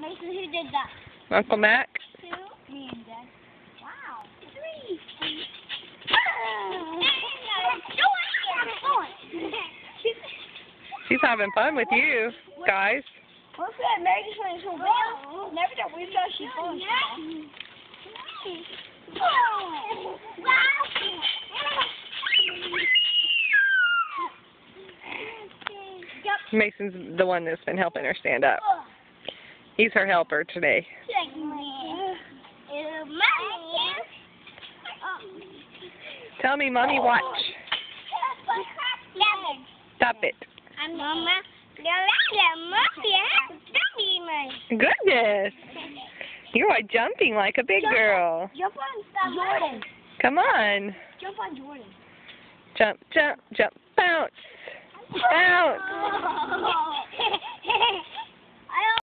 Mason, who did that? Uncle Mac? Who? Me and Dad. Wow. 3. She's having fun with you, guys. What's that? Mary just went so well. Never thought we thought she'd fall. Mason's the one that's been helping her stand up. He's her helper today. Tell me, Mommy, watch. Stop it. Goodness. You are jumping like a big girl. Jump on Jordan. Come on. Jump on Jordan. Jump, jump, jump. Bounce. Bounce.